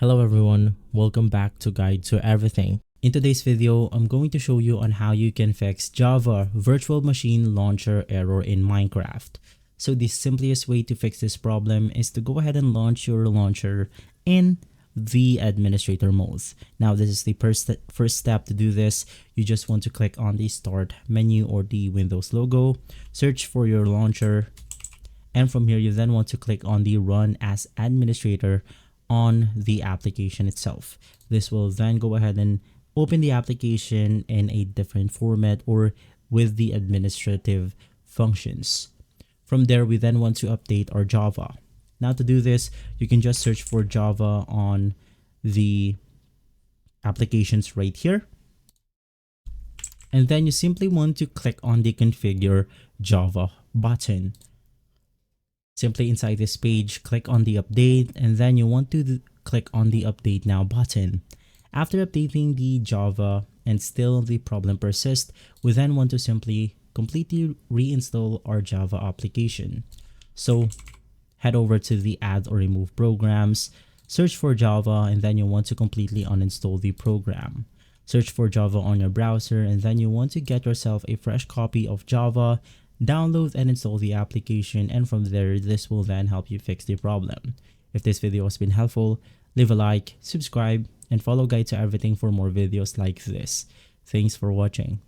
Hello everyone, welcome back to Guide to Everything. In today's video, I'm going to show you on how you can fix Java Virtual Machine Launcher error in Minecraft. So the simplest way to fix this problem is to go ahead and launch your launcher in the administrator mode. Now this is the first step to do this. You just want to click on the start menu or the Windows logo, search for your launcher, and from here you then want to click on the run as administrator on the application itself. This will then go ahead and open the application in a different format or with the administrative functions. From there, we then want to update our Java. Now to do this, you can just search for Java on the applications right here. And then you simply want to click on the configure Java button. Simply inside this page, click on the update, and then you want to click on the update now button. After updating the Java and still the problem persists, we then want to simply completely reinstall our Java application. So head over to the add or remove programs, search for Java, and then you want to completely uninstall the program. Search for Java on your browser, and then you want to get yourself a fresh copy of Java, download and install the application, and from there this will then help you fix the problem. If this video has been helpful, leave a like, subscribe, and follow Guide to Everything for more videos like this. Thanks for watching.